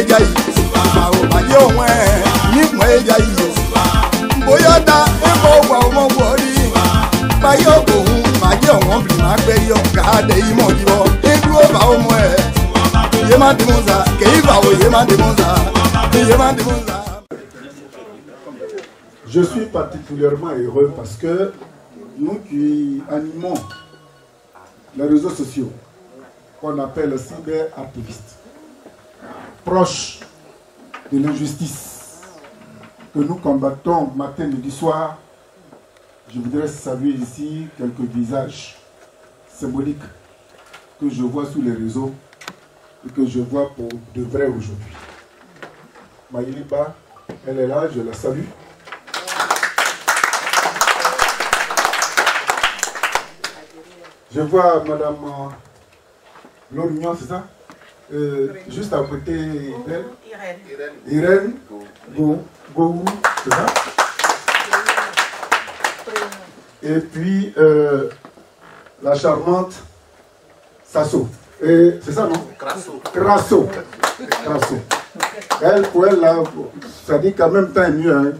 ejayi Mao bayo mwe Ni mwe ejayi Boyota eko wa omo wori Bayo kohun Maje won bi ma gbe yo Kade imo jibo Eduro ba omo e Yema dimonza Keiva o yema dimonza Yema dimonza. Je suis particulièrement heureux parce que nous qui animons les réseaux sociaux, qu'on appelle cyberactivistes, proches de l'injustice que nous combattons matin, midi, soir, je voudrais saluer ici quelques visages symboliques que je vois sur les réseaux et que je vois pour de vrai aujourd'hui. Maïliba, elle est là, je la salue. Je vois Madame Lorignon, c'est ça? Juste à côté d'elle. Irène Gou, c'est ça? Et puis la charmante Sasso. C'est ça, non? Crasso. Elle, pour elle, là, ça dit qu'en même temps, elle est mieux. Hein.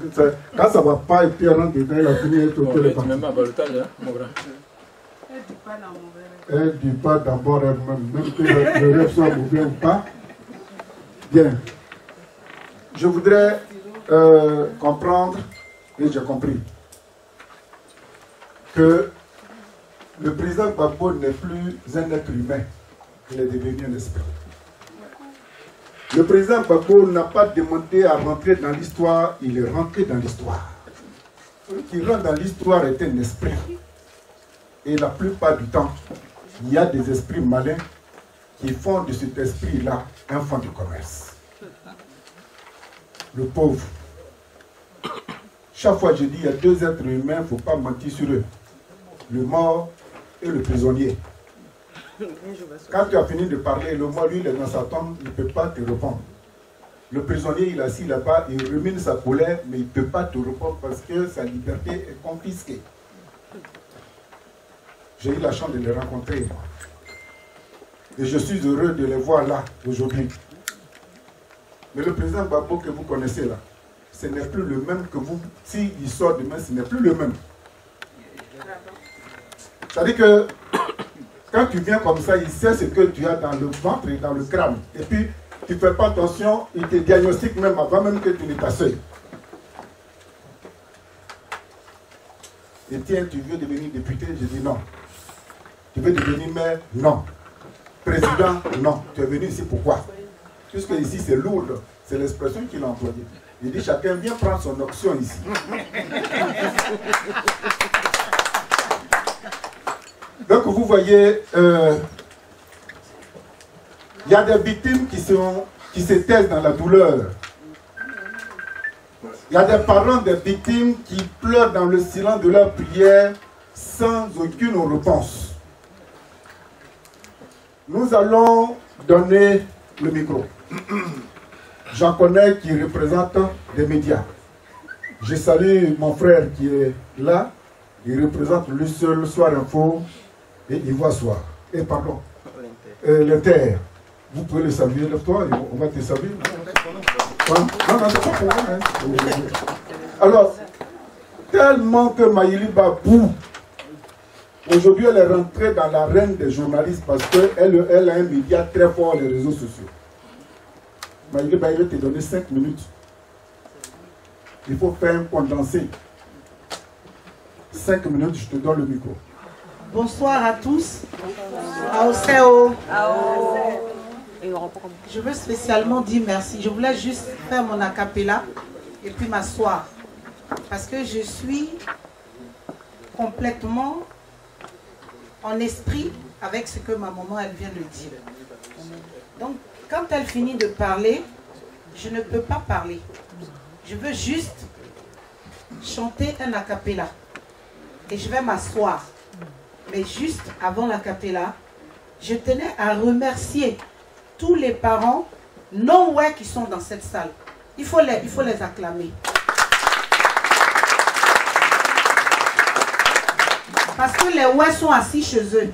Quand ça ne va pas, et puis elle rentre dedans, elle a fini d'être au téléphone. Elle dit pas d'abord elle-même, même que le rêve soit mauvais ou pas. Bien. Je voudrais comprendre, et j'ai compris, que le président Gbagbo n'est plus un être humain, il est devenu un esprit. Le président Gbagbo n'a pas demandé à rentrer dans l'histoire, il est rentré dans l'histoire. Celui qui rentre dans l'histoire est un esprit. Et la plupart du temps, il y a des esprits malins qui font de cet esprit-là un fonds de commerce. Le pauvre. Chaque fois je dis, il y a deux êtres humains, il ne faut pas mentir sur eux. Le mort et le prisonnier. Quand tu as fini de parler, le mort, lui, il est dans sa tombe, il ne peut pas te répondre. Le prisonnier, il est assis là-bas, il rumine sa colère, mais il ne peut pas te répondre parce que sa liberté est confisquée. J'ai eu la chance de les rencontrer. Et je suis heureux de les voir là, aujourd'hui. Mais le président Gbagbo que vous connaissez là, ce n'est plus le même que vous. S'il sort demain, ce n'est plus le même. C'est-à-dire que quand tu viens comme ça, il sait ce que tu as dans le ventre et dans le crâne. Et puis, tu ne fais pas attention, il te diagnostique même avant même que tu n'aies ta seuil. Et tiens, tu veux devenir député? Je dis non. Tu veux devenir maire? Non. Président? Non. Tu es venu ici pourquoi? Puisque ici c'est lourd, c'est l'expression qu'il a employée. Il dit chacun vient prendre son option ici. Donc vous voyez, il y a des victimes qui se taisent dans la douleur. Il y a des parents des victimes qui pleurent dans le silence de leur prière sans aucune réponse. Nous allons donner le micro. J'en connais qui représentent des médias. Je salue mon frère qui est là. Il représente le seul Soir Info et Ivoire Soir. Et pardon, l'Inter. Vous pouvez le saluer, lève-toi, on va te saluer. Non, c'est pas pour moi. Hein. Alors, tellement que Maïliba boue, aujourd'hui elle est rentrée dans l'arène des journalistes parce qu'elle a un média très fort, les réseaux sociaux. Maïliba, il va te donner 5 minutes. Il faut faire un condensé. 5 minutes, je te donne le micro. Bonsoir à tous. Aoseo. Je veux spécialement dire merci. Je voulais juste faire mon acapella et puis m'asseoir. Parce que je suis complètement en esprit avec ce que ma maman elle vient de dire. Donc, quand elle finit de parler, je ne peux pas parler. Je veux juste chanter un acapella. Et je vais m'asseoir. Mais juste avant l'acapella, je tenais à remercier tous les parents non-ouais qui sont dans cette salle. Il faut les acclamer. Parce que les ouais sont assis chez eux.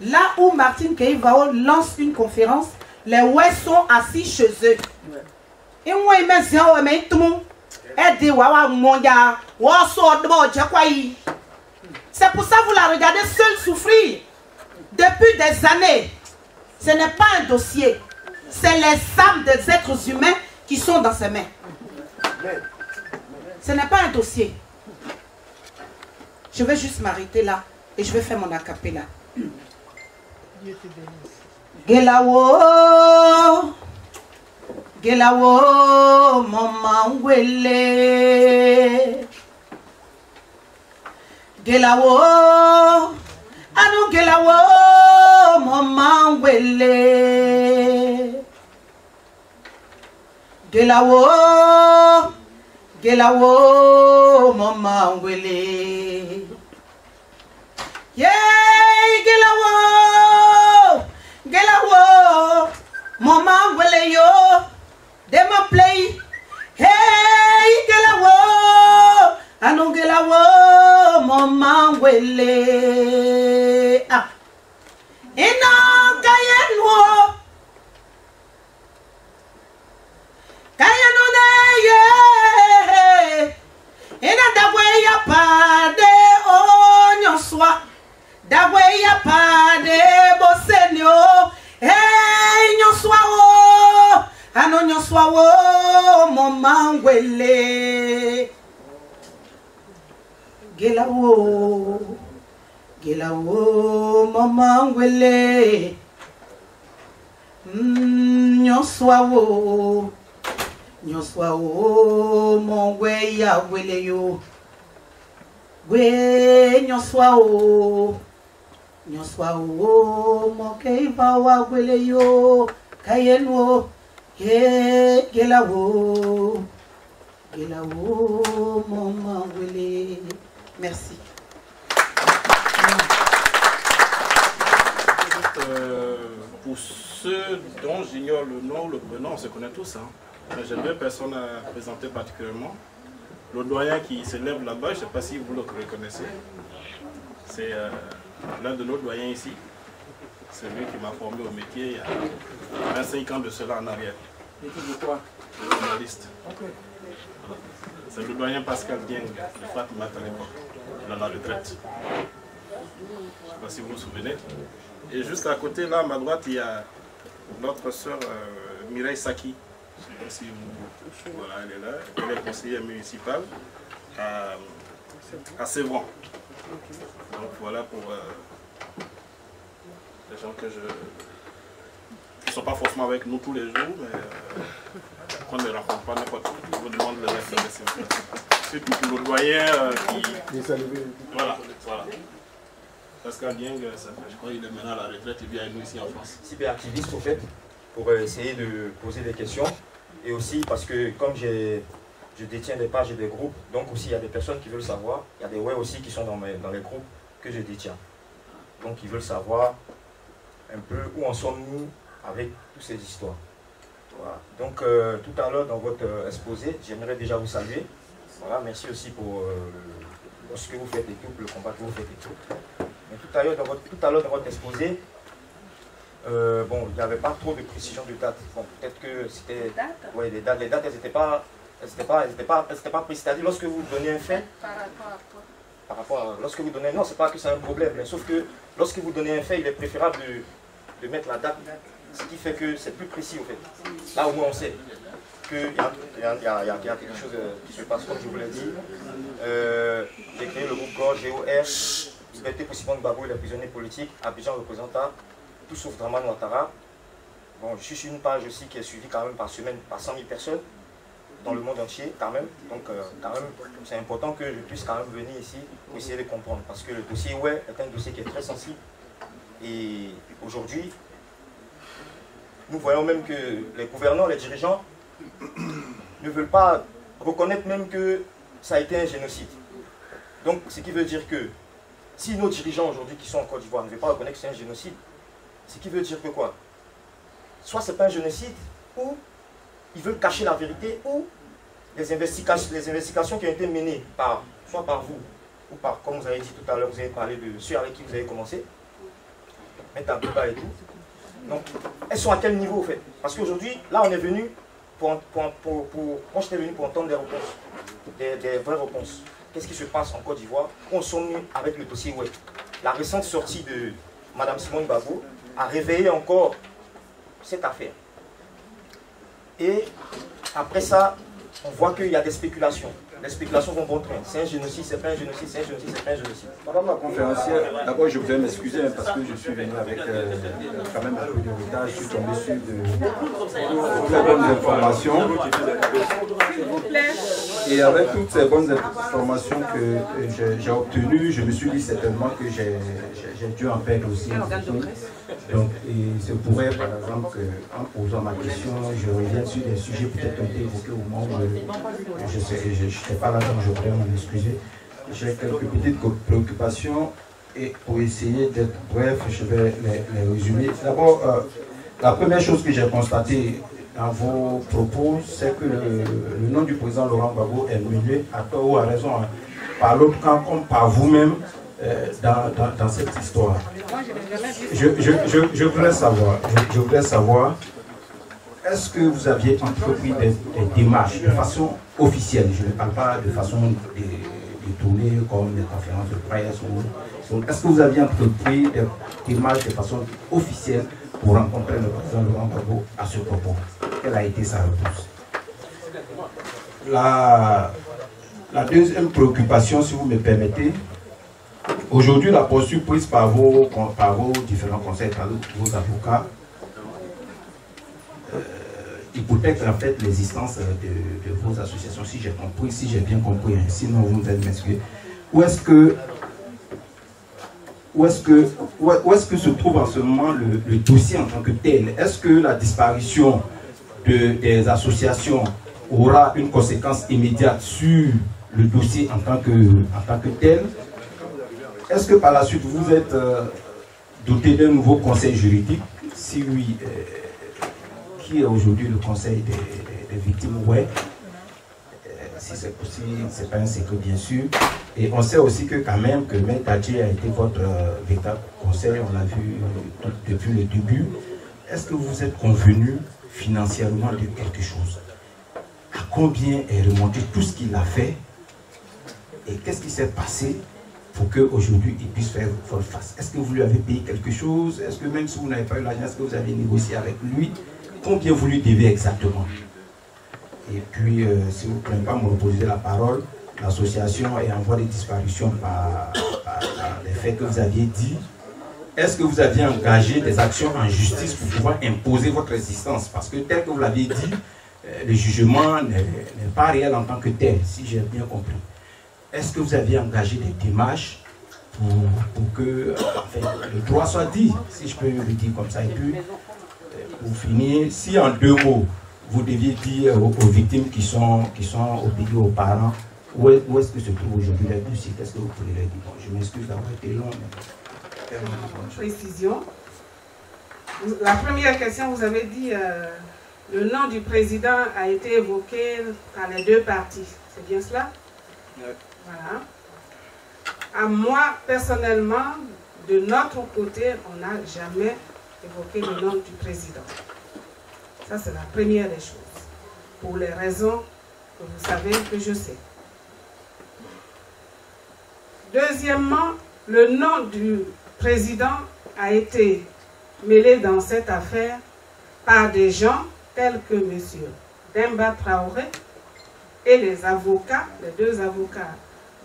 Là où Martine Keïvao lance une conférence, Les ouais sont assis chez eux. Et moi, il m'a dit, oh, mais tout le monde, c'est pour ça que vous la regardez seule souffrir. Depuis des années, ce n'est pas un dossier. C'est les âmes des êtres humains qui sont dans ses mains. Ce n'est pas un dossier. Je vais juste m'arrêter là et je vais faire mon acapella. Gelawo, Gelawo, maman wele. Gelawo, anu Gelawo, maman wele. Gelawo, Gelawo, maman wele. Yeah, Gelawo, Gelawo, maman wele yo. They ma play. Hey, Gelawo, anu Gelawo, maman wele. Ah, ina kayenwo. Kayano ne ye, ina dagwe ya pade onyo swa, dagwe ya pade bosenyo, hey nyo swa o, ano nyo swa o, momangwele, gelawo, gelawo, momangwele, nyo swa o. Nyoswa o mon we ya wele yo we nyoswa o mon keiva wa wele yo kayeno ye gelawo mon wele. Merci. Pour ceux dont j'ignore le nom, le prénom, on se connaît tous, hein. J'ai deux personnes à présenter particulièrement. Le doyen qui s'élève là-bas, je ne sais pas si vous le reconnaissez. C'est l'un de nos doyens ici. C'est lui qui m'a formé au métier il y a 25 ans de cela en arrière. Métier de quoi? Journaliste. Okay. C'est le doyen Pascal Dieng, le frère qui m'a à l'époque. Il est à la retraite. Je ne sais pas si vous vous souvenez. Et juste à côté, là, à ma droite, il y a notre sœur Mireille Saki. Je ne sais pas si vous... Voilà, elle est là. Elle est conseillère municipale à Sévran. Donc voilà pour les gens qui ne sont pas forcément avec nous tous les jours, mais qu'on ne rencontre pas n'importe où. Je vous demande de les référencer. C'est tout pour le doyen qui... Voilà, voilà. Pascal Dieng, je crois qu'il est maintenant à la retraite, il vient à nous ici en France. Cyber activiste au fait, pour essayer de poser des questions. Et aussi parce que comme je détiens des pages et des groupes, donc aussi il y a des personnes qui veulent savoir, il y a des ouais aussi qui sont dans les groupes que je détiens. Donc ils veulent savoir un peu où en sommes-nous avec toutes ces histoires. Voilà. Donc tout à l'heure dans votre exposé, j'aimerais déjà vous saluer. Voilà, merci aussi pour ce que vous faites et tout, le combat que vous faites et tout. Mais tout à l'heure dans votre exposé, bon, il n'y avait pas trop de précision de date. Bon, peut-être que c'était... Oui, les dates, elles n'étaient pas précises. C'est-à-dire, lorsque vous donnez un fait... Par rapport à quoi? Par rapport à... Lorsque vous donnez... Non, c'est pas que c'est un problème, mais sauf que lorsque vous donnez un fait, il est préférable de mettre la date. Ce qui fait que c'est plus précis, au fait. Là, au moins, on sait qu'il y a quelque chose qui se passe, comme je vous l'ai dit. J'ai créé le groupe GOR, Liberté pour Simon Gbagbo et les prisonniers politiques, Abidjan représentant tout sauf Dramane Ouattara. Bon, je suis sur une page aussi qui est suivie quand même par semaine par 100 000 personnes dans le monde entier quand même. Donc quand même, c'est important que je puisse quand même venir ici pour essayer de comprendre. Parce que le dossier ouais est un dossier qui est très sensible. Et aujourd'hui, nous voyons même que les gouvernants, les dirigeants ne veulent pas reconnaître même que ça a été un génocide. Donc ce qui veut dire que si nos dirigeants aujourd'hui qui sont en Côte d'Ivoire ne veulent pas reconnaître que c'est un génocide, ce qui veut dire que quoi? Soit c'est pas un génocide, ou ils veulent cacher la vérité, ou les investigations qui ont été menées soit par vous, ou par, comme vous avez dit tout à l'heure, vous avez parlé de ceux avec qui vous avez commencé, mettre un débat et tout. Donc, elles sont à quel niveau, en fait? Parce qu'aujourd'hui, là, on est venu moi, j'étais venu pour entendre des réponses, des vraies réponses. Qu'est-ce qui se passe en Côte d'Ivoire? On s'est mis avec le dossier web. La récente sortie de Mme Simone Gbagbo a réveillé encore cette affaire. Et après ça, on voit qu'il y a des spéculations. Les spéculations vont bon train. C'est un génocide, c'est pas un génocide, c'est un génocide, c'est pas un génocide. Madame la conférencière, d'abord je voudrais m'excuser parce que je suis venu avec quand même un peu de retard. Je suis tombé sur de très bonnes informations. Et avec toutes ces bonnes informations que j'ai obtenues, je me suis dit certainement que j'ai dû en perdre aussi. Donc, il se pourrait par exemple qu'en posant ma question, je revienne sur des sujets peut-être un peu évoqués au moment où je n'étais pas là, donc je voudrais m'en excuser. J'ai quelques petites préoccupations et pour essayer d'être bref, je vais les résumer. D'abord, la première chose que j'ai constatée dans vos propos, c'est que le nom du président Laurent Gbagbo est mêlé à tort ou à raison par l'autre camp comme par vous-même dans cette histoire. Je voudrais savoir, est-ce que vous aviez entrepris des démarches de façon officielle? Je ne parle pas de façon détournée comme des conférences de presse. Est-ce que vous aviez entrepris des démarches de façon officielle pour rencontrer le président Laurent Gbagbo à ce propos? Quelle a été sa réponse? La deuxième préoccupation, si vous me permettez, aujourd'hui, la posture prise par vos différents conseils, par vos avocats, hypothèque en fait l'existence de vos associations, si j'ai compris, si j'ai bien compris, hein, sinon vous me faites m'excuser. Où est-ce que se trouve en ce moment le dossier en tant que tel? Est-ce que la disparition des associations aura une conséquence immédiate sur le dossier en tant que tel? Est-ce que par la suite vous êtes doté d'un nouveau conseil juridique? Si oui, qui est aujourd'hui le conseil des victimes? Ouais. Si c'est possible, c'est pas un secret bien sûr. Et on sait aussi que quand même que Maître Adjei a été votre véritable conseil, on l'a vu depuis le début. Est-ce que vous êtes convenu financièrement de quelque chose? À combien est remonté tout ce qu'il a fait? Et qu'est-ce qui s'est passé pour qu'aujourd'hui il puisse faire votre face? Est-ce que vous lui avez payé quelque chose? Est-ce que même si vous n'avez pas eu l'argent, est-ce que vous avez négocié avec lui? Combien vous lui devez exactement? Et puis, si vous ne pouvez pas me reposer la parole, l'association est en voie de disparition par les faits que vous aviez dit. Est-ce que vous aviez engagé des actions en justice pour pouvoir imposer votre existence? Parce que tel que vous l'aviez dit, le jugement n'est pas réel en tant que tel, si j'ai bien compris. Est-ce que vous aviez engagé des démarches pour que enfin, le droit soit dit, si je peux le dire comme ça? Et puis, pour finir, si en deux mots, vous deviez dire aux victimes qui sont obédies aux parents, où est-ce que se trouve aujourd'hui les dossiers? Qu'est-ce que vous pouvez leur dire? Bon, je m'excuse d'avoir été long, mais... Précision. La première question, vous avez dit le nom du président a été évoqué par les deux parties. C'est bien cela? Oui. Voilà. À moi, personnellement, de notre côté, on n'a jamais évoqué le nom du président. Ça, c'est la première des choses. Pour les raisons que vous savez, que je sais. Deuxièmement, le nom du président a été mêlé dans cette affaire par des gens tels que M. Demba Traoré et les avocats, les deux avocats,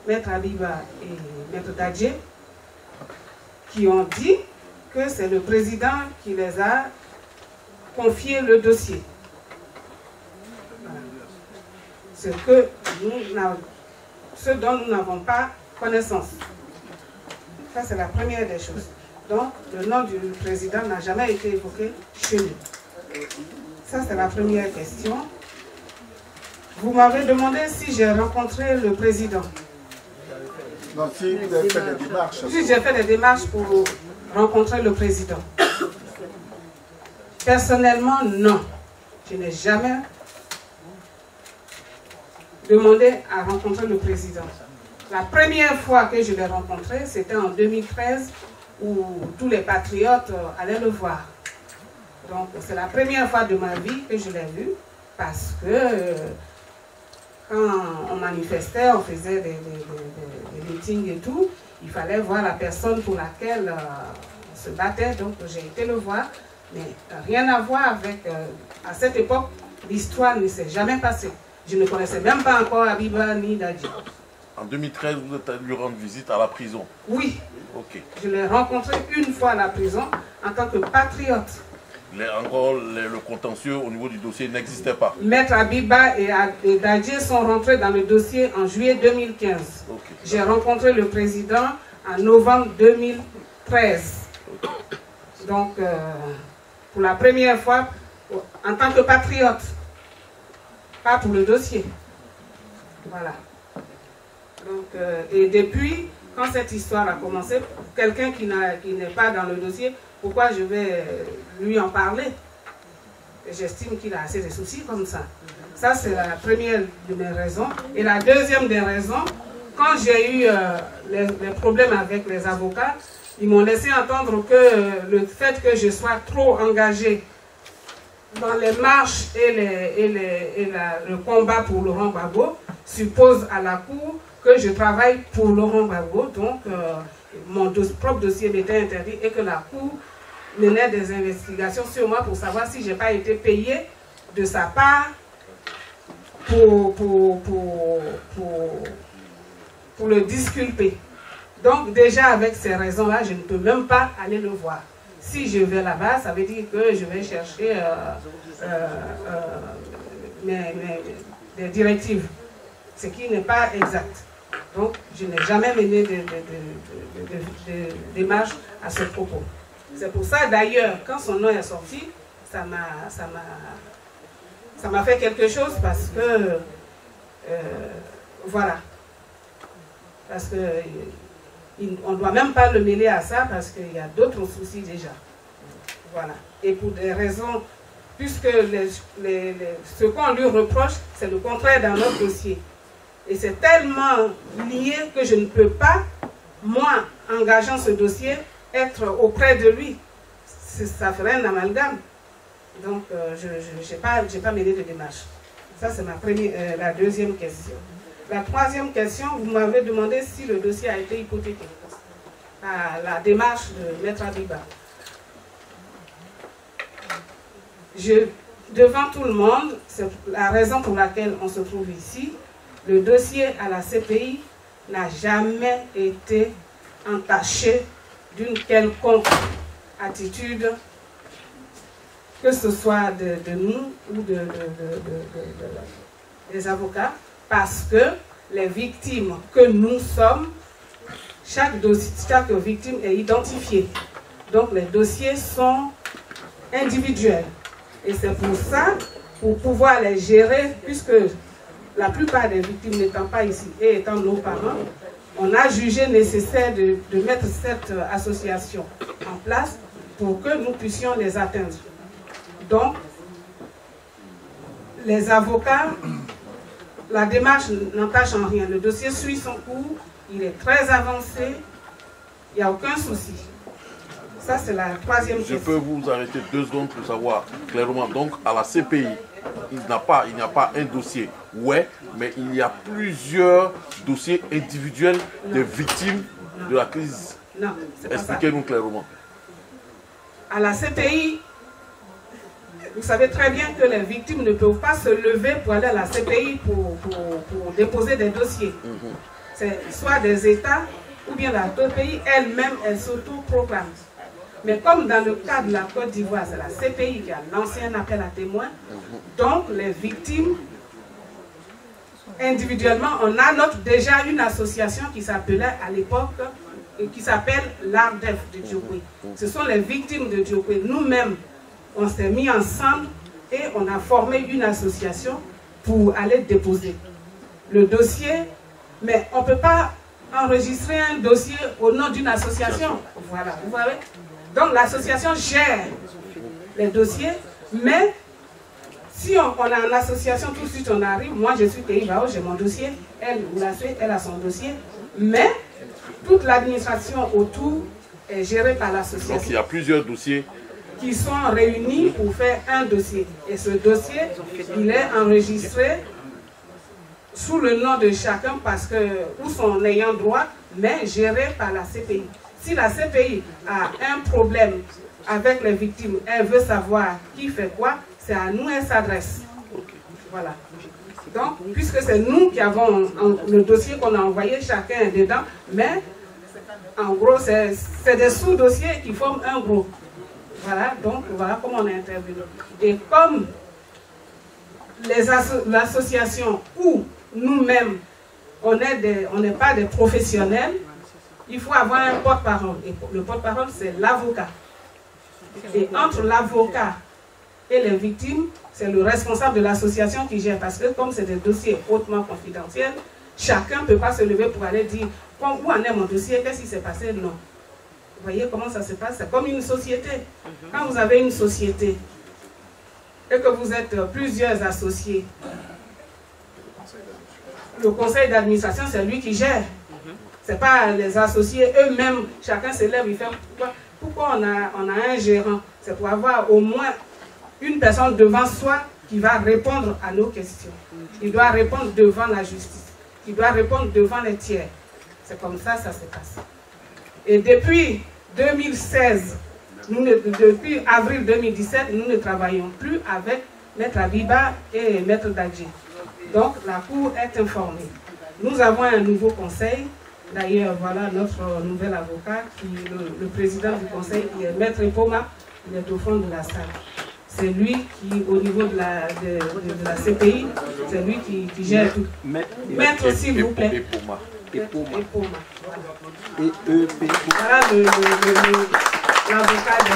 Maître Abiba et Maître Adjei, qui ont dit que c'est le président qui les a confié le dossier. Voilà. Ce dont nous n'avons pas connaissance. Ça, c'est la première des choses. Donc, le nom du président n'a jamais été évoqué chez nous. Ça, c'est la première question. Vous m'avez demandé si j'ai rencontré le président. Non, si vous avez fait des démarches. Si j'ai fait des démarches pour rencontrer le président. Personnellement, non. Je n'ai jamais demandé à rencontrer le président. La première fois que je l'ai rencontré, c'était en 2013, où tous les patriotes allaient le voir. Donc c'est la première fois de ma vie que je l'ai vu, parce que quand on manifestait, on faisait des meetings et tout, il fallait voir la personne pour laquelle on se battait, donc j'ai été le voir, mais rien à voir avec, à cette époque, l'histoire ne s'est jamais passée. Je ne connaissais même pas encore Abiba ni Dadji. En 2013, vous êtes allé lui rendre visite à la prison? Oui. Ok. Je l'ai rencontré une fois à la prison en tant que patriote. Encore le contentieux au niveau du dossier n'existait pas. Maître Abiba et Dadji sont rentrés dans le dossier en juillet 2015. Okay. J'ai rencontré le président en novembre 2013. Okay. Donc, pour la première fois, en tant que patriote, pas pour le dossier. Voilà. Donc, et depuis, quand cette histoire a commencé, quelqu'un qui n'est pas dans le dossier, pourquoi je vais lui en parler? J'estime qu'il a assez de soucis comme ça. Ça, c'est la première de mes raisons. Et la deuxième des raisons, quand j'ai eu les problèmes avec les avocats, ils m'ont laissé entendre que le fait que je sois trop engagée dans les marches et le combat pour Laurent Gbagbo suppose à la Cour que je travaille pour Laurent Gbagbo, donc mon propre dossier m'était interdit et que la Cour menait des investigations sur moi pour savoir si je n'ai pas été payé de sa part pour le disculper. Donc déjà avec ces raisons-là, je ne peux même pas aller le voir. Si je vais là-bas, ça veut dire que je vais chercher des directives, ce qui n'est pas exact. Donc, je n'ai jamais mené de démarche à ce propos. C'est pour ça, d'ailleurs, quand son nom est sorti, ça m'a fait quelque chose parce que, voilà. Parce que on ne doit même pas le mêler à ça parce qu'il y a d'autres soucis déjà. Voilà. Et pour des raisons, puisque ce qu'on lui reproche, c'est le contraire dans notre dossier. Et c'est tellement lié que je ne peux pas, moi, engageant ce dossier, être auprès de lui. Ça ferait un amalgame. Donc, je n'ai pas mené de démarche. Ça, c'est la deuxième question. La troisième question, vous m'avez demandé si le dossier a été hypothéqué. La démarche de Maître Abiba. Devant tout le monde, c'est la raison pour laquelle on se trouve ici, le dossier à la CPI n'a jamais été entaché d'une quelconque attitude, que ce soit de nous ou des avocats, parce que les victimes que nous sommes, chaque victime est identifiée. Donc les dossiers sont individuels. Et c'est pour ça, pour pouvoir les gérer, puisque la plupart des victimes n'étant pas ici et étant nos parents, on a jugé nécessaire de mettre cette association en place pour que nous puissions les atteindre. Donc, les avocats, la démarche n'entache en rien. Le dossier suit son cours, il est très avancé, il n'y a aucun souci. Ça, c'est la troisième question. Je peux vous arrêter 2 secondes pour savoir clairement. Donc, à la CPI, il n'y a pas un dossier, ouais, mais il y a plusieurs dossiers individuels des victimes de la crise. Non, c'est pas ça. Expliquez-nous clairement. À la CPI, vous savez très bien que les victimes ne peuvent pas se lever pour aller à la CPI pour déposer des dossiers. C'est soit des États ou bien la CPI elle-même, elle s'auto-proclame. Mais comme dans le cas de la Côte d'Ivoire, c'est la CPI qui a lancé un appel à témoins, donc les victimes, individuellement, on a déjà une association qui s'appelait à l'époque, qui s'appelle l'ARDEF de Djokwe. Ce sont les victimes de Djokwe. Nous-mêmes, on s'est mis ensemble et on a formé une association pour aller déposer le dossier, mais on ne peut pas enregistrer un dossier au nom d'une association. Voilà, vous voyez. Donc l'association gère les dossiers, mais si on a une association, tout de suite on arrive, moi je suis Keïbao, j'ai mon dossier, elle a son dossier, mais toute l'administration autour est gérée par l'association. Donc il y a plusieurs dossiers qui sont réunis pour faire un dossier. Et ce dossier, il est enregistré sous le nom de chacun parce que, ou son ayant droit, mais géré par la CPI. Si la CPI a un problème avec les victimes, elle veut savoir qui fait quoi, c'est à nous qu'elle s'adresse. Voilà. Donc, puisque c'est nous qui avons le dossier qu'on a envoyé, chacun est dedans, mais en gros, c'est des sous-dossiers qui forment un groupe. Voilà, donc voilà comment on est intervenu. Et comme l'association ou nous-mêmes, on n'est pas des professionnels, il faut avoir un porte-parole. Et le porte-parole, c'est l'avocat. Et entre l'avocat et les victimes, c'est le responsable de l'association qui gère. Parce que comme c'est des dossiers hautement confidentiels, chacun ne peut pas se lever pour aller dire où en est mon dossier, qu'est-ce qui s'est passé? Non. Vous voyez comment ça se passe? C'est comme une société. Quand vous avez une société et que vous êtes plusieurs associés, le conseil d'administration, c'est lui qui gère. Ce n'est pas les associés eux-mêmes. Chacun se lève, il fait pourquoi on a un gérant? C'est pour avoir au moins une personne devant soi qui va répondre à nos questions. Il doit répondre devant la justice. Il doit répondre devant les tiers. C'est comme ça, ça se passe. Et depuis 2016, depuis avril 2017, nous ne travaillons plus avec Maître Abiba et Maître Dadji. Donc, la Cour est informée. Nous avons un nouveau conseil. D'ailleurs, voilà notre nouvel avocat, le président du conseil, qui est Maître Epoma, il est au fond de la salle. C'est lui qui, au niveau de la CPI, c'est lui qui gère tout. Maître, s'il vous plaît. Epoma. Voilà l'avocat de.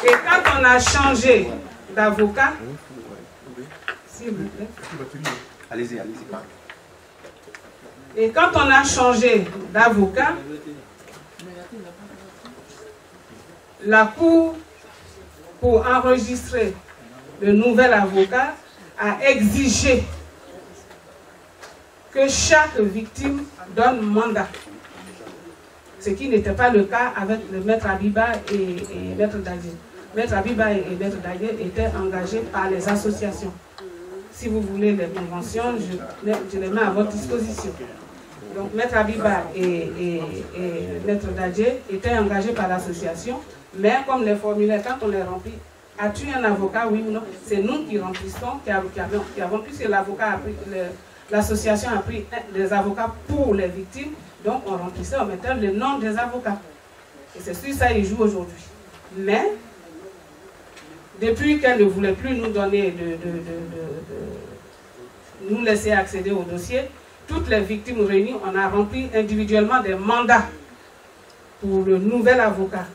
Et quand on a changé d'avocat, s'il vous plaît. Allez-y. Et quand on a changé d'avocat, la Cour, pour enregistrer le nouvel avocat, a exigé que chaque victime donne mandat. Ce qui n'était pas le cas avec le Maître Abiba et Maître Dadji. Maître Abiba et Maître Dadji étaient engagés par les associations. Si vous voulez les conventions, je les mets à votre disposition. Donc Maître Abiba et Maître Dadji étaient engagés par l'association, mais comme les formulaires, quand on les remplit, as-tu un avocat, oui ou non? C'est nous qui remplissons, qui avons puisque l'avocat a pris, l'association a pris des avocats pour les victimes, donc on remplissait, on mettait le nom des avocats. Et c'est sur ça qu'ils jouent aujourd'hui. Mais, depuis qu'elle ne voulait plus nous donner, nous laisser accéder au dossier, toutes les victimes réunies, on a rempli individuellement des mandats pour le nouvel avocat.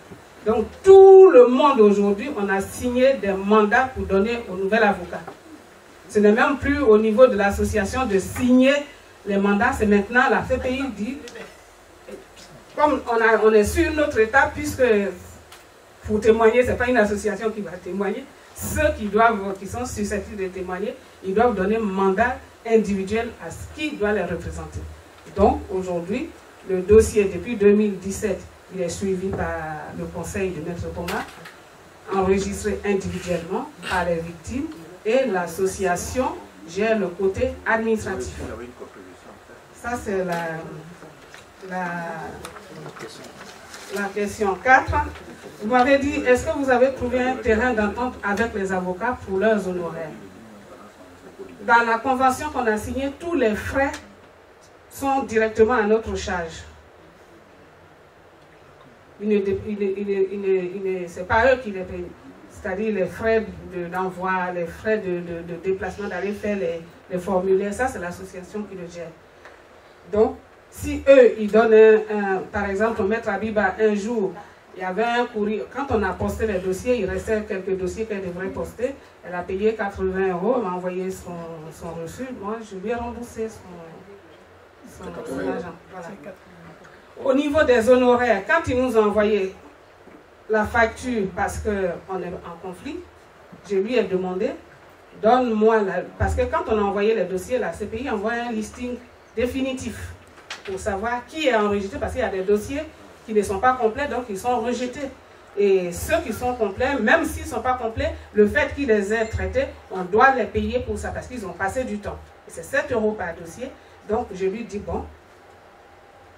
Donc tout le monde aujourd'hui, on a signé des mandats pour donner au nouvel avocat. Ce n'est même plus au niveau de l'association de signer les mandats, c'est maintenant la CPI dit, comme on est sur une autre étape, puisque pour témoigner, ce n'est pas une association qui va témoigner, ceux qui sont susceptibles de témoigner, ils doivent donner mandat individuel à ce qui doit les représenter. Donc aujourd'hui, le dossier depuis 2017, il est suivi par le conseil de Maître Poma, enregistré individuellement par les victimes, et l'association gère le côté administratif. Ça, c'est la question 4. Vous m'avez dit, est-ce que vous avez trouvé un terrain d'entente avec les avocats pour leurs honoraires? Dans la convention qu'on a signée, tous les frais sont directement à notre charge. Ce n'est pas eux qui les payent. C'est-à-dire les frais d'envoi, les frais de déplacement, d'aller faire les formulaires, ça c'est l'association qui le gère. Donc, si eux, ils donnent par exemple, Maître Abiba, un jour, il y avait un courrier, quand on a posté les dossiers, il restait quelques dossiers qu'elle devrait poster, elle a payé 80 €, elle m'a envoyé son reçu, moi je lui ai remboursé son argent. Voilà. Au niveau des honoraires, quand ils nous ont envoyé la facture parce qu'on est en conflit, je lui ai demandé, donne-moi, parce que quand on a envoyé les dossiers, la CPI envoie un listing définitif pour savoir qui est enregistré, parce qu'il y a des dossiers qui ne sont pas complets, donc ils sont rejetés. Et ceux qui sont complets, même s'ils ne sont pas complets, le fait qu'ils les aient traités, on doit les payer pour ça parce qu'ils ont passé du temps. Et c'est 7 € par dossier. Donc je lui dis, bon,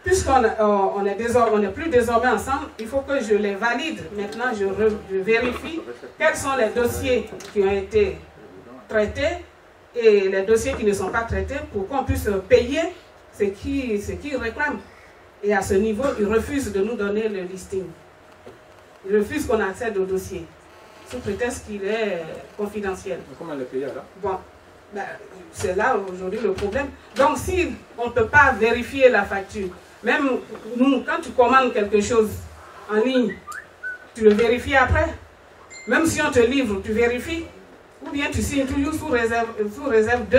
puisqu'on n'est plus désormais ensemble, il faut que je les valide. Maintenant, je vérifie quels sont les dossiers qui ont été traités et les dossiers qui ne sont pas traités pour qu'on puisse payer ce qu'ils réclament. Et à ce niveau, ils refusent de nous donner le listing. Ils refusent qu'on accède au dossier, sous prétexte qu'il est confidentiel. Comment le payer alors? Bon, ben, c'est là aujourd'hui le problème. Donc si on ne peut pas vérifier la facture, même nous, quand tu commandes quelque chose en ligne, tu le vérifies après. Même si on te livre, tu vérifies. Ou bien tu signes toujours sous réserve 2.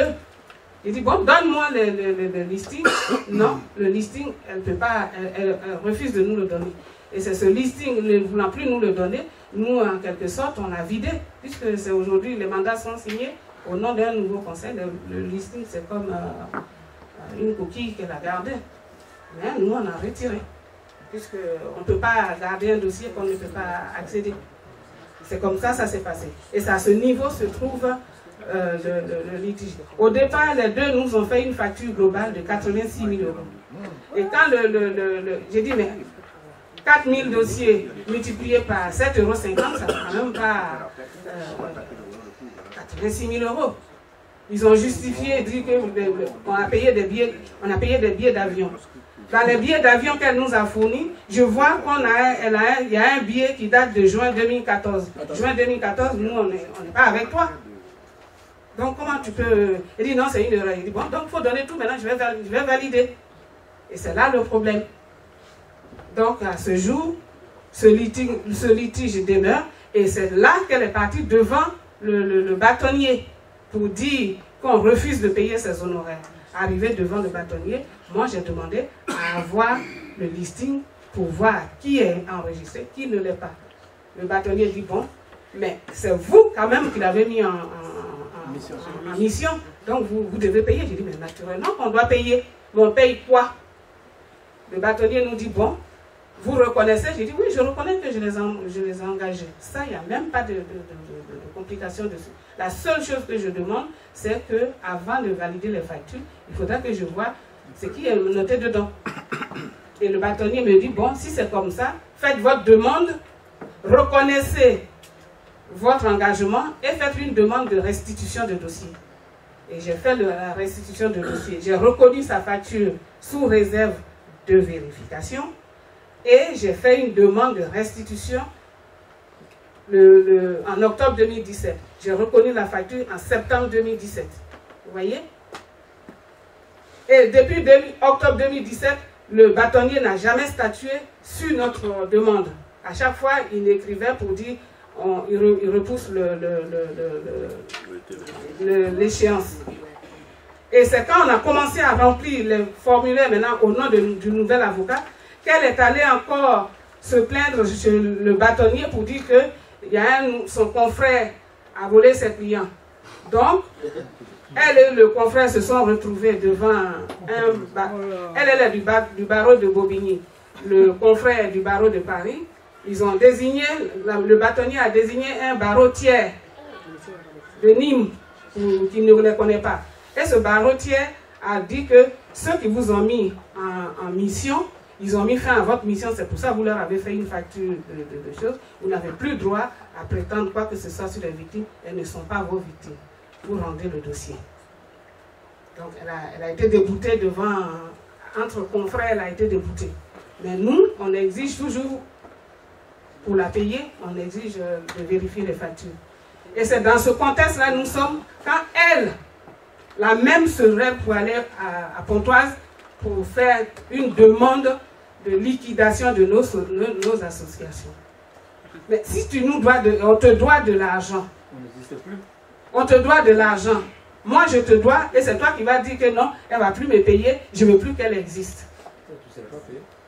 Il dit, bon, donne-moi le listing. Non, le listing, elle refuse de nous le donner. Et c'est ce listing, ne voulant plus nous le donner, nous, en quelque sorte, on a vidé. Puisque c'est aujourd'hui, les mandats sont signés au nom d'un nouveau conseil. Le listing, c'est comme une coquille qu'elle a gardée. Mais nous, on a retiré. Puisqu'on ne peut pas garder un dossier qu'on ne peut pas accéder. C'est comme ça, ça s'est passé. Et c'est à ce niveau se trouve le litige. Au départ, les deux nous ont fait une facture globale de 86 000 €. Et quand j'ai dit, mais 4 000 dossiers multipliés par 7,50 €, ça ne fait quand même pas 86 000 €. Ils ont justifié, dit qu'on a payé des billets d'avion. Dans les billets d'avion qu'elle nous a fournis, je vois qu'il y a un billet qui date de juin 2014. Juin 2014, nous, on n'est pas avec toi. Donc, comment tu peux... Il dit, non, c'est une erreur. Il dit, bon, donc, il faut donner tout, maintenant, je vais valider. Et c'est là le problème. Donc, à ce jour, ce litige demeure, et c'est là qu'elle est partie devant le bâtonnier pour dire qu'on refuse de payer ses honoraires. Arrivé devant le bâtonnier, moi j'ai demandé à avoir le listing pour voir qui est enregistré, qui ne l'est pas. Le bâtonnier dit, bon, mais c'est vous quand même qui l'avez mis en mission, donc vous devez payer. J'ai dit, mais naturellement qu'on doit payer, mais on paye quoi? Le bâtonnier nous dit, bon, vous reconnaissez? J'ai dit, oui, je reconnais que je les ai engagés. Ça, il n'y a même pas de complications dessus. La seule chose que je demande, c'est qu'avant de valider les factures, il faudra que je vois ce qui est noté dedans. Et le bâtonnier me dit, bon, si c'est comme ça, faites votre demande, reconnaissez votre engagement et faites une demande de restitution de dossier. Et j'ai fait la restitution de dossier. J'ai reconnu sa facture sous réserve de vérification et j'ai fait une demande de restitution en octobre 2017. J'ai reconnu la facture en septembre 2017. Vous voyez? Et depuis octobre 2017, le bâtonnier n'a jamais statué sur notre demande. À chaque fois, il écrivait pour dire il repousse l'échéance. Et c'est quand on a commencé à remplir les formulaires maintenant au nom du nouvel avocat qu'elle est allée encore se plaindre chez le bâtonnier pour dire que son confrère a volé ses clients. Donc, elle et le confrère se sont retrouvés devant elle est du barreau de Bobigny, le confrère est du barreau de Paris. Ils ont désigné, le bâtonnier a désigné un barreau tiers de Nîmes qui ne les connaît pas. Et ce barreau tiers a dit que ceux qui vous ont mis en mission, ils ont mis fin à votre mission, c'est pour ça que vous leur avez fait une facture de choses. Vous n'avez plus droit à prétendre quoi que ce soit sur les victimes. Elles ne sont pas vos victimes. Vous rendez le dossier. Donc elle a été déboutée devant, entre confrères, elle a été déboutée. Mais nous, on exige toujours, pour la payer, on exige de vérifier les factures. Et c'est dans ce contexte-là nous sommes, quand elle, la même se lève pour aller à Pontoise pour faire une demande de liquidation de nos associations. Mais si on te doit de l'argent, on te doit de l'argent, moi je te dois, et c'est toi qui vas dire que non, elle ne va plus me payer, je ne veux plus qu'elle existe.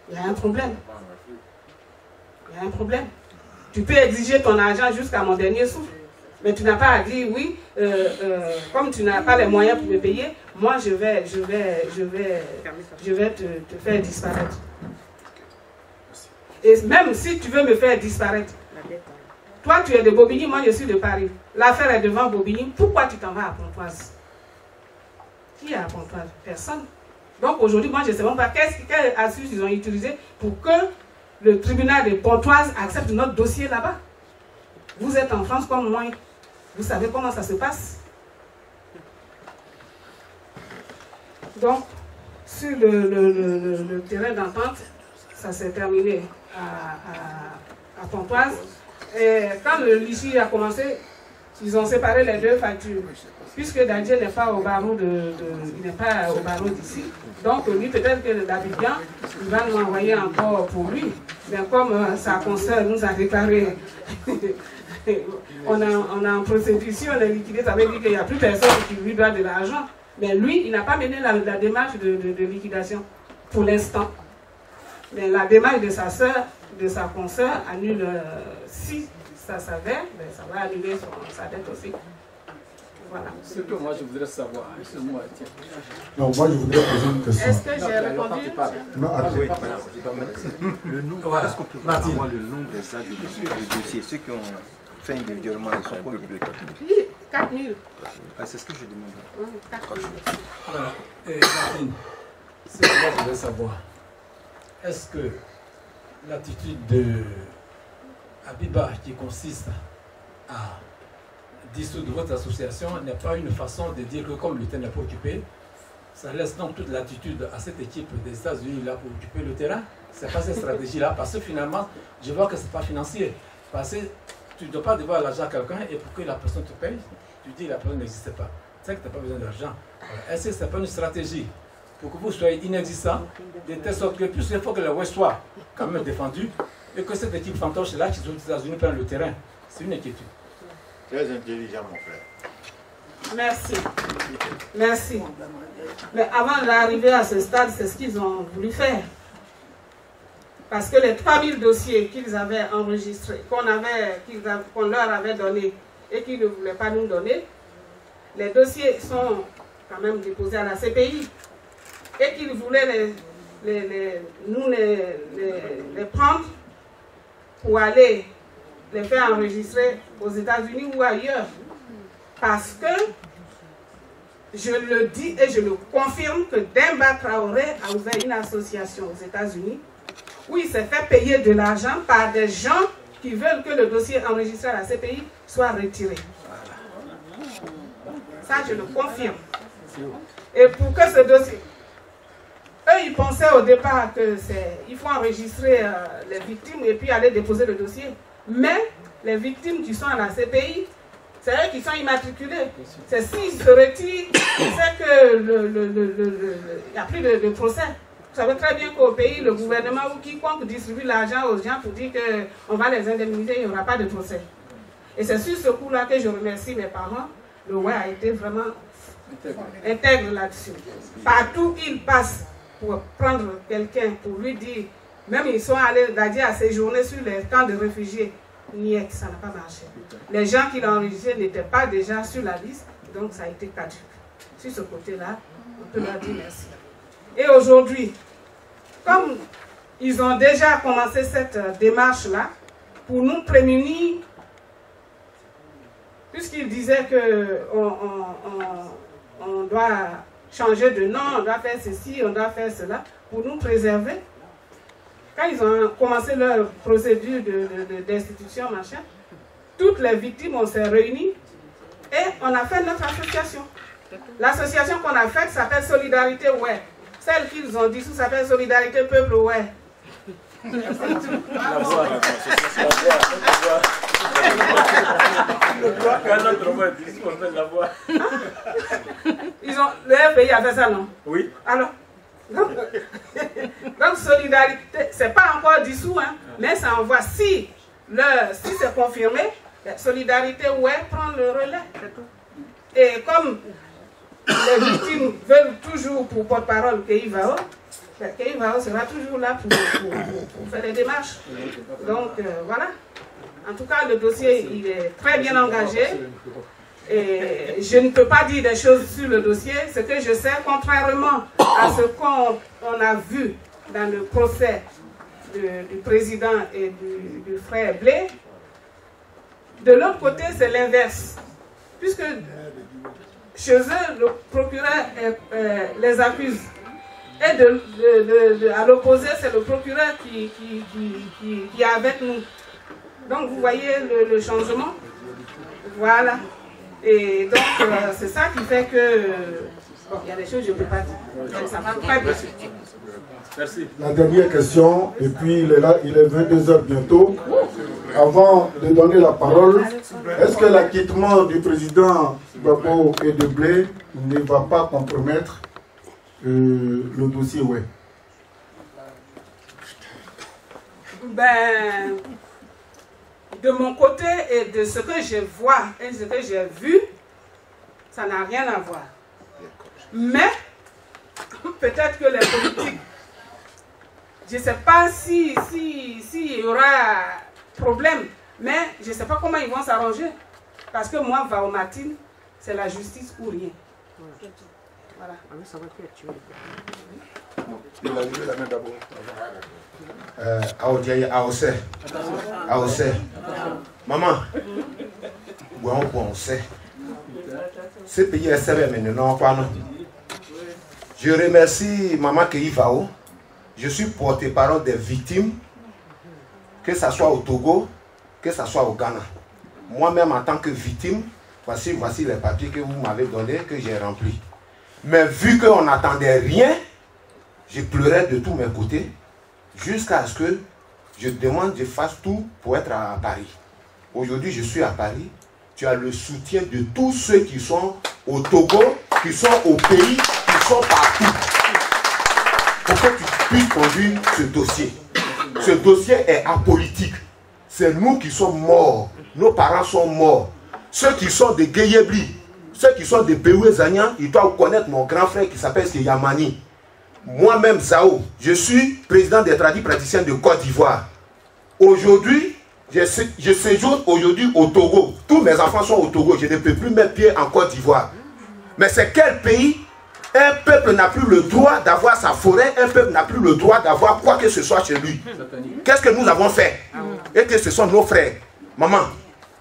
Il y a un problème. Il y a un problème. Tu peux exiger ton argent jusqu'à mon dernier souffle, mais tu n'as pas à dire oui, comme tu n'as pas les moyens pour me payer, moi je vais te faire disparaître. Et même si tu veux me faire disparaître, Toi, tu es de Bobigny, moi, je suis de Paris. L'affaire est devant Bobigny. Pourquoi tu t'en vas à Pontoise? Qui est à Pontoise? Personne. Donc aujourd'hui, moi, je ne sais même pas quelle astuce ils ont utilisé pour que le tribunal de Pontoise accepte notre dossier là-bas. Vous êtes en France comme moi. Vous savez comment ça se passe. Donc, sur le terrain d'entente, ça s'est terminé à Pontoise. Et quand le litige a commencé, ils ont séparé les deux factures. Puisque Dadier n'est pas au barreau d'ici. Donc lui, peut-être que d'Abidjan, il va nous envoyer encore pour lui. Mais comme sa consoeur nous a déclaré, on a en procédure, si on est liquidé, ça veut dire qu'il n'y a plus personne qui lui doit de l'argent. Mais lui, il n'a pas mené la démarche de liquidation pour l'instant. Mais la démarche de sa soeur, de sa consoeur, annule, si ça s'avère, ben, ça va annuler sa dette aussi. Voilà. Ce que moi je voudrais savoir, non, moi je voudrais poser une question. Est-ce que j'ai répondu? Non, attendez. Le nombre, est-ce qu'on peut avoir le nombre exact de dossiers? Ceux qui ont fait individuellement, ils sont combien de 4 000? 4 000. Ah, c'est ce que je demande. 4 000. Voilà. Martine, ce que moi je voudrais savoir, est-ce que l'attitude de Abiba qui consiste à dissoudre votre association n'est pas une façon de dire que comme le terrain n'est pas occupé, ça laisse donc toute l'attitude à cette équipe des États-Unis là pour occuper le terrain? C'est pas cette stratégie-là, parce que finalement, je vois que c'est pas financier. Parce que tu ne dois pas devoir l'argent à quelqu'un et pour que la personne te paye, tu dis que la personne n'existe pas. C'est que tu n'as pas besoin d'argent. Est-ce que ce n'est pas une stratégie pour que vous soyez inexistant, de telle sorte que puisqu'il faut que la Ouest soit quand même défendue et que cette équipe fantoche là qui sont aux États-Unis prenne le terrain? C'est une inquiétude. Très intelligent, mon frère. Merci. Merci. Mais avant d'arriver à ce stade, c'est ce qu'ils ont voulu faire. Parce que les 3000 dossiers qu'ils avaient enregistrés, qu'on leur avait donnés et qu'ils ne voulaient pas nous donner, les dossiers sont quand même déposés à la CPI et qu'ils voulaient nous les prendre pour aller les faire enregistrer aux États-Unis ou ailleurs. Parce que, je le dis et je le confirme, que Demba Traoré a ouvert une association aux États-Unis où il s'est fait payer de l'argent par des gens qui veulent que le dossier enregistré à la CPI soit retiré. Ça, je le confirme. Et pour que ce dossier... Eux, ils pensaient au départ qu'il faut enregistrer les victimes et puis aller déposer le dossier. Mais les victimes qui sont à la CPI, c'est eux qui sont immatriculés. C'est s'ils se retirent, c'est qu'il n'y a plus de procès. Vous savez très bien qu'au pays, le gouvernement ou quiconque distribue l'argent aux gens pour dire qu'on va les indemniser, il n'y aura pas de procès. Et c'est sur ce coup-là que je remercie mes parents. Le roi a été vraiment intègre là-dessus. Partout il passe pour prendre quelqu'un, pour lui dire, même ils sont allés Dadier à séjourner sur les camps de réfugiés. Niet, ça n'a pas marché. Les gens qui l'ont enregistré n'étaient pas déjà sur la liste, donc ça a été caduc. Sur ce côté-là, on peut leur dire merci. Et aujourd'hui, comme ils ont déjà commencé cette démarche-là, pour nous prémunir, puisqu'ils disaient qu'on doit changer de nom, on doit faire ceci, on doit faire cela, pour nous préserver, quand ils ont commencé leur procédure d'institution, machin, toutes les victimes, on s'est réunis et on a fait notre association. L'association qu'on a faite s'appelle Solidarité Ouais. Celle qu'ils ont dit, ça s'appelle Solidarité Peuple Ouais. Le pays a fait ça, non? Oui. Alors, donc Solidarité, c'est pas encore dissous, hein, mais ça envoie, si c'est confirmé, Solidarité Ouais prend le relais. Et comme les victimes veulent toujours pour porte-parole Keïvao, Keïvao sera toujours là pour faire les démarches. Donc voilà. En tout cas, le dossier il est très bien engagé. Et je ne peux pas dire des choses sur le dossier. Ce que je sais, contrairement à ce qu'on a vu dans le procès du président et du frère Blé, De l'autre côté, c'est l'inverse. Puisque chez eux, le procureur les accuse. Et à l'opposé, c'est le procureur qui est avec nous. Donc, vous voyez le changement. Voilà. Et donc, c'est ça qui fait que... Bon, il y a des choses que je ne peux pas dire. Donc, ça va très bien. Merci. La dernière question, et puis il est là, il est 22h bientôt. Avant de donner la parole, est-ce que l'acquittement du président Gbagbo et de Blé ne va pas compromettre le dossier ouais? Ben, de mon côté et de ce que je vois et ce que j'ai vu, ça n'a rien à voir. Mais, peut-être que les politiques, je ne sais pas s'il y aura problème, mais je ne sais pas comment ils vont s'arranger. Parce que moi, Vaomatine, c'est la justice ou rien. Voilà. Il a levé la main d'abord. Maman, on sait. Ce pays est serré maintenant. Je remercie Maman Keïvao. Je suis porte-parole des victimes, que ce soit au Togo, que ce soit au Ghana. Moi-même, en tant que victime, voici les papiers que vous m'avez donnés, que j'ai remplis. Mais vu qu'on n'attendait rien, je pleurais de tous mes côtés, jusqu'à ce que je demande, je fasse tout pour être à Paris. Aujourd'hui, je suis à Paris. Tu as le soutien de tous ceux qui sont au Togo, qui sont au pays, qui sont partout. Pour que tu puisses conduire ce dossier. Ce dossier est apolitique. C'est nous qui sommes morts. Nos parents sont morts. Ceux qui sont des Gueyebli, ceux qui sont des Béoué-Zagnan, ils doivent connaître mon grand frère qui s'appelle Yamani. Moi-même, Zao, je suis président des tradis praticiens de Côte d'Ivoire. Aujourd'hui, je séjourne aujourd'hui au Togo. Tous mes enfants sont au Togo. Je ne peux plus mettre pied en Côte d'Ivoire. Mais c'est quel pays? Un peuple n'a plus le droit d'avoir sa forêt, un peuple n'a plus le droit d'avoir quoi que ce soit chez lui. Qu'est-ce que nous avons fait? Et que ce sont nos frères. Maman,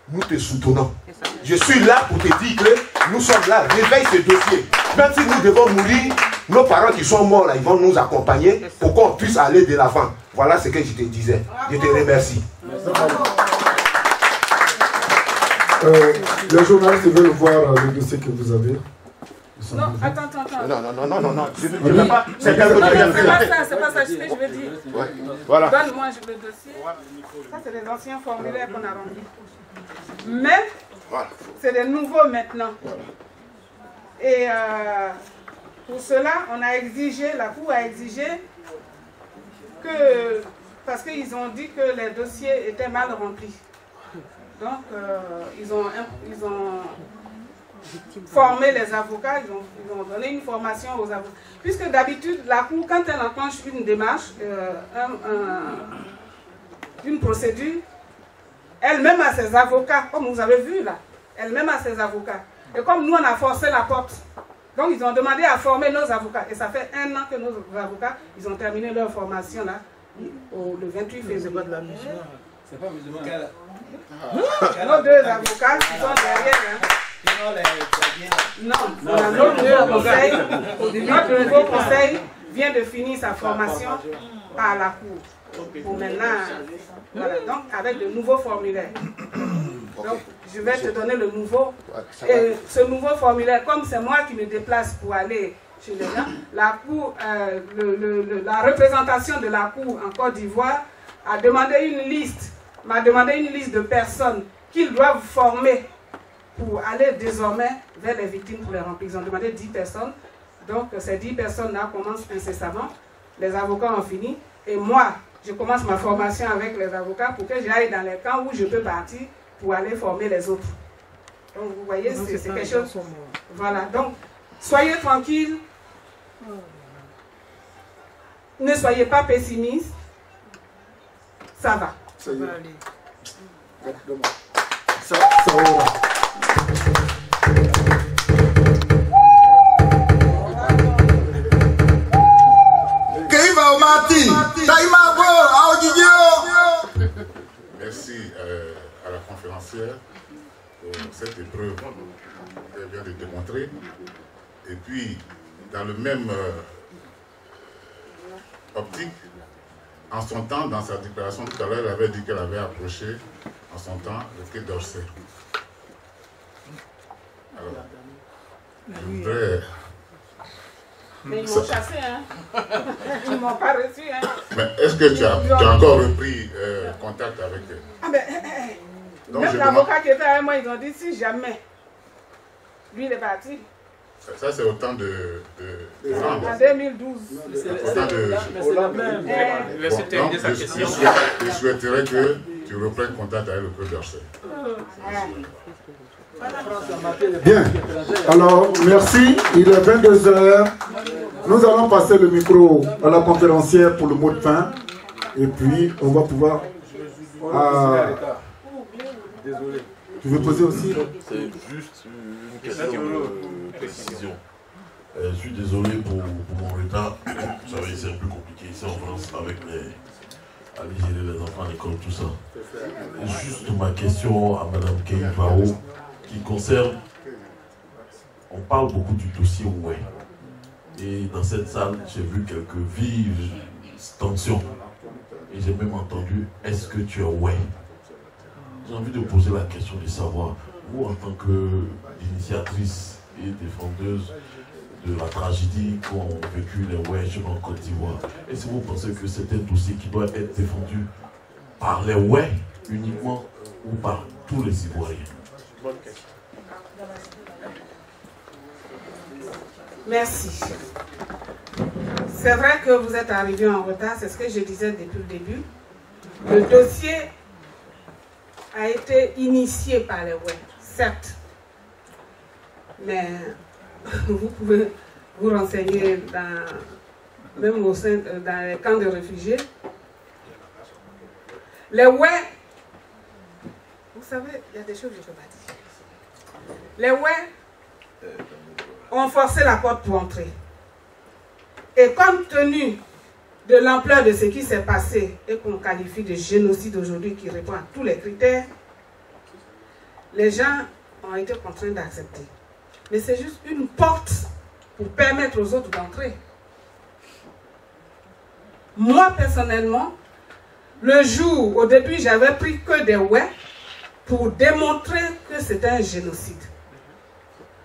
nous te soutenons. Je suis là pour te dire que nous sommes là, réveille ce dossier. Même si nous devons mourir, nos parents qui sont morts là, ils vont nous accompagner pour qu'on puisse aller de l'avant. Voilà ce que je te disais. Je te remercie. Les journalistes veulent voir le dossier que vous avez. Non, attends. Non. C'est pas ça, je veux dire. Ouais. Voilà. Donne-moi le dossier. Ça, c'est les anciens formulaires qu'on a remplis. Mais, c'est les nouveaux maintenant. Et pour cela, on a exigé, la Cour a exigé que, parce qu'ils ont dit que les dossiers étaient mal remplis. Donc, ils ont formé les avocats, ils ont donné une formation aux avocats. Puisque d'habitude, la Cour, quand elle enclenche une démarche, une procédure, elle-même a ses avocats, comme vous avez vu là, elle-même a ses avocats. Et comme nous, on a forcé la porte, donc ils ont demandé à former nos avocats. Et ça fait 1 an que nos avocats, ils ont terminé leur formation là, le 28 février. C'est pas de la mission. C'est pas musulman. Nos 2 avocats qui sont derrière. Non, notre nouveau conseil vient de finir sa formation à la Cour. Pour maintenant, voilà, donc avec de nouveaux formulaires. Donc, je vais te donner le nouveau. Et ce nouveau formulaire, comme c'est moi qui me déplace pour aller chez les gens, la Cour, la représentation de la Cour en Côte d'Ivoire m'a demandé une liste de personnes qu'ils doivent former pour aller désormais vers les victimes pour les remplir. Ils ont demandé 10 personnes. Donc, ces 10 personnes-là commencent incessamment. Les avocats ont fini. Et moi, je commence ma formation avec les avocats pour que j'aille dans les camps où je peux partir pour aller former les autres. Donc, vous voyez, c'est quelque chose. Voilà. Donc, soyez tranquilles. Ne soyez pas pessimistes. Ça va. Ça y est. Ça va. Merci à la conférencière. vient de démontrer. Et puis, dans le même optique, en son temps, dans sa déclaration tout à l'heure, elle avait dit qu'elle avait approché, en son temps, le Quai d'Orsay. Alors, je voudrais... Mais ils m'ont chassé, hein. Ils ne m'ont pas reçu, hein. Mais est-ce que tu as encore repris contact avec eux? Ah ben, donc, même l'avocat qui était avec moi, ils ont dit si jamais, lui il est parti. Ça c'est au temps de en 2012. Au temps de... Je souhaiterais que tu reprennes contact avec le Quai d'Orsay. Bien. Alors, merci. Il est 22 h. Nous allons passer le micro à la conférencière pour le mot de fin. Et puis, on va pouvoir... Désolé. Tu veux poser aussi? C'est juste une question de précision. Je suis désolé pour mon retard. Vous savez, c'est un peu compliqué ici en France avec aller gérer les enfants à l'école, tout ça. Juste ma question à Mme Keïvao qui concerne, on parle beaucoup du dossier Ouai. Et dans cette salle, j'ai vu quelques vives tensions. Et j'ai même entendu, est-ce que tu es Ouai? J'ai envie de poser la question de savoir, vous en tant qu'initiatrice et défendeuse de la tragédie qu'ont vécu les Ouai en Côte d'Ivoire, est-ce que vous pensez que c'est un dossier qui doit être défendu par les Ouai uniquement ou par tous les Ivoiriens? Merci. C'est vrai que vous êtes arrivé en retard, c'est ce que je disais depuis le début. Le dossier a été initié par les Ouai, certes. Mais vous pouvez vous renseigner même au sein, dans les camps de réfugiés. Les Ouai, vous savez, il y a des choses que je ne peux pas dire. Les Ouai ont forcé la porte pour entrer. Et compte tenu de l'ampleur de ce qui s'est passé et qu'on qualifie de génocide aujourd'hui qui répond à tous les critères, les gens ont été contraints d'accepter. Mais c'est juste une porte pour permettre aux autres d'entrer. Moi, personnellement, le jour, au début, j'avais pris que des Ouai pour démontrer que c'était un génocide.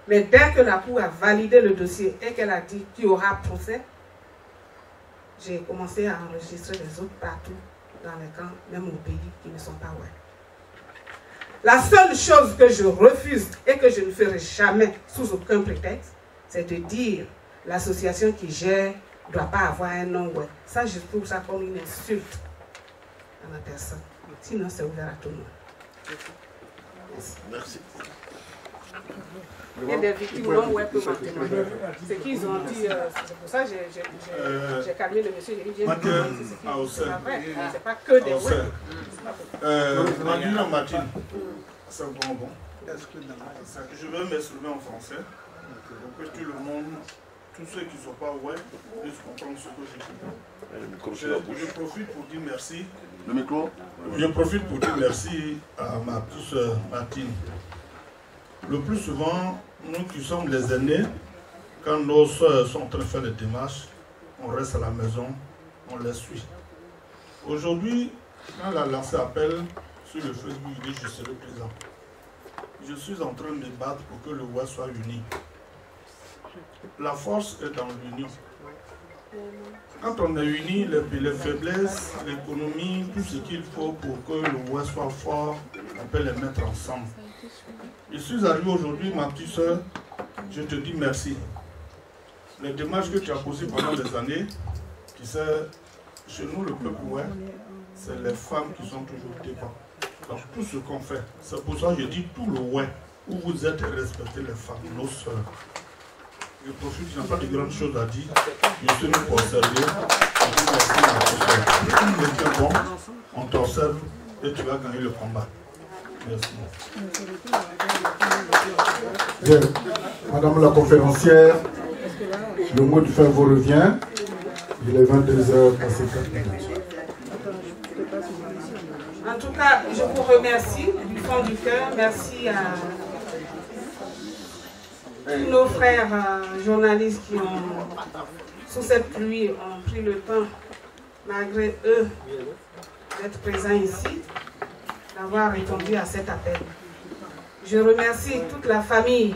Mais dès que la Cour a validé le dossier et qu'elle a dit qu'il y aura procès, j'ai commencé à enregistrer les autres partout dans les camps, même au pays qui ne sont pas Ouai. La seule chose que je refuse et que je ne ferai jamais sous aucun prétexte, c'est de dire l'association qui gère ne doit pas avoir un nom Ouai. Ça, je trouve ça comme une insulte à ma personne. Sinon, c'est ouvert à tout le monde. Merci. Il y a des victimes non Ouai peuvent en témoigner. Ce qu'ils ont dit, c'est pour ça que j'ai calmé le monsieur. J'ai dit, c'est pas vrai, c'est pas que des Ouai. Madina Martine, c'est bon. Je vais m'exprimer en français pour que tout le monde, tous ceux qui ne sont pas Ouai, puissent comprendre ce que j'ai dit. Je profite pour dire merci. Le micro. Je profite pour dire merci à ma petite soeur Martine. Le plus souvent, nous qui sommes les aînés, quand nos soeurs sont en train de faire les démarches, on reste à la maison, on les suit. Aujourd'hui, quand elle a lancé appel sur le Facebook, il dit je serai présent. Je suis en train de me battre pour que le Ouai soit uni. La force est dans l'union. Quand on est unis, les faiblesses, l'économie, tout ce qu'il faut pour que le Ouai soit fort, on peut les mettre ensemble. Je suis arrivé aujourd'hui, ma petite soeur, je te dis merci. Les démarches que tu as posées pendant des années, tu sais, chez nous, le peuple Ouai, c'est les femmes qui sont toujours devant. Donc tout ce qu'on fait, c'est pour ça que je dis tout le Ouai, où vous êtes et respectez les femmes, nos soeurs. Je profite, je n'ai pas de grandes choses à dire. Je suis venu pour servir. Je dis merci à ma soeur. Tu es bon, on t'observe et tu vas gagner le combat. Merci. Bien. Madame la conférencière, le mot de fin vous revient. Il est 22 h passé 4 minutes. En tout cas, je vous remercie du fond du cœur. Merci tous nos frères journalistes qui ont, sous cette pluie, ont pris le temps, malgré eux, d'être présents ici, d'avoir répondu à cet appel. Je remercie toute la famille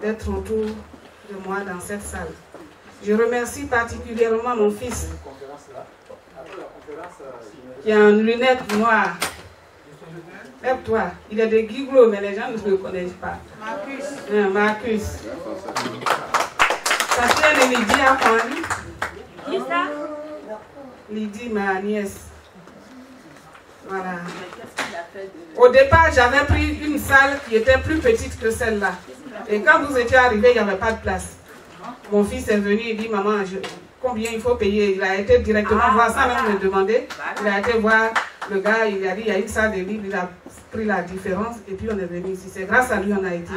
d'être autour de moi dans cette salle. Je remercie particulièrement mon fils qui a une lunette noire. Lève-toi, il est de Guiglo, mais les gens ne le connaissent pas. Marcus. Marcus. Ça tient de Lydie à Paris. Qui ça? Lydie, ma nièce. Voilà. Au départ, j'avais pris une salle qui était plus petite que celle-là. Et quand vous étiez arrivés, il n'y avait pas de place. Mon fils est venu et dit, maman, combien il faut payer? Il a été directement voir sans même me demander. Il a été voir le gars, il a dit, il y a une salle de libre, il a pris la différence et puis on est venu ici. C'est grâce à lui on a été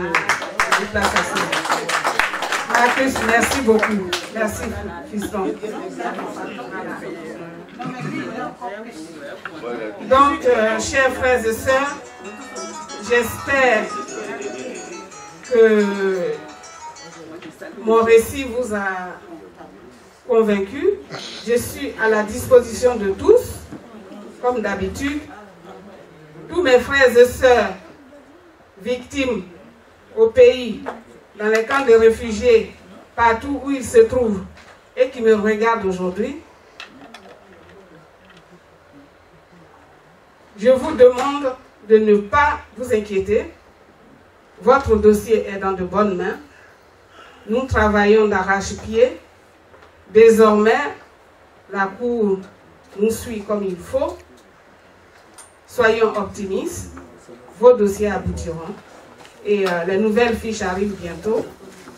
déplacé. Marcus, merci beaucoup. Merci, fiston. Donc, chers frères et sœurs, j'espère que mon récit vous a convaincu. Je suis à la disposition de tous, comme d'habitude. Tous mes frères et sœurs victimes au pays, dans les camps de réfugiés, partout où ils se trouvent et qui me regardent aujourd'hui, je vous demande de ne pas vous inquiéter. Votre dossier est dans de bonnes mains. Nous travaillons d'arrache-pied. Désormais, la Cour nous suit comme il faut. Soyons optimistes. Vos dossiers aboutiront. Et les nouvelles fiches arrivent bientôt.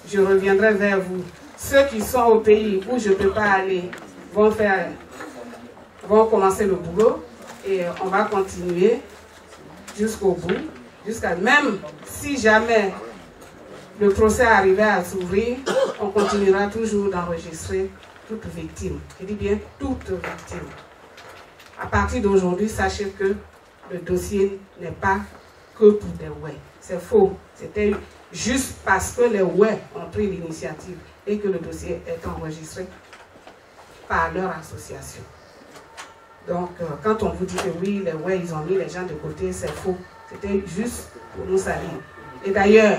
Je reviendrai vers vous. Ceux qui sont au pays où je ne peux pas aller vont commencer le boulot. Et on va continuer jusqu'au bout. Même si jamais le procès arrivait à s'ouvrir, on continuera toujours d'enregistrer toute victime. Je dis bien toute victime. À partir d'aujourd'hui, sachez que le dossier n'est pas que pour des ouais. C'est faux. C'était juste parce que les ouais ont pris l'initiative et que le dossier est enregistré par leur association. Donc, quand on vous dit que oui, les ouais, ils ont mis les gens de côté, c'est faux. C'était juste pour nous salir. Et d'ailleurs,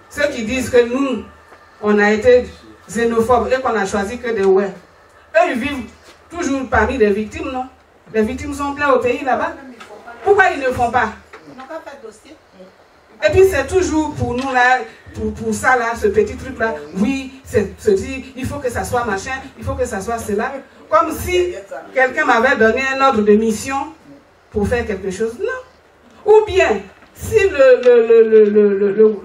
ceux qui disent que nous, on a été xénophobes et qu'on a choisi que des ouais, eux, ils vivent toujours parmi des victimes, non? Les victimes sont pleines au pays là-bas. Pourquoi ils ne font pas? Ils n'ont pas fait de dossier. Et puis c'est toujours pour nous là, pour ça là, ce petit truc là, oui, se dit, il faut que ça soit machin, il faut que ça soit cela. Comme si quelqu'un m'avait donné un ordre de mission pour faire quelque chose. Non. Ou bien, si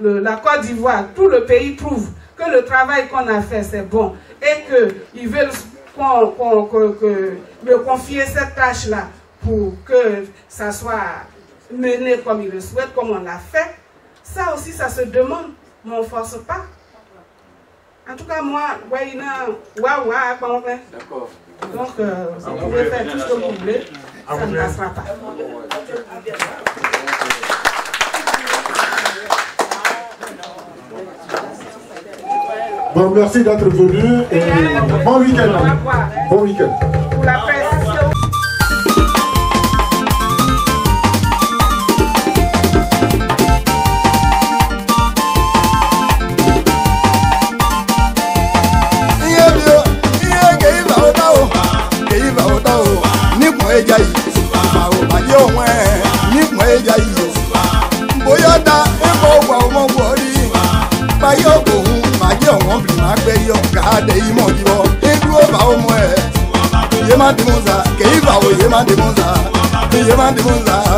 la Côte d'Ivoire, tout le pays trouve que le travail qu'on a fait c'est bon et qu'ils veulent me confier cette tâche là pour que ça soit mené comme ils le souhaitent, comme on l'a fait, ça aussi ça se demande, mais on ne force pas. En tout cas, moi, d'accord. Donc, vous pouvez faire tout ce que vous voulez, ça ne passera pas. Bon, merci d'être venu et bon week-end. Bon week-end. Pour la presse. Yema de Monza,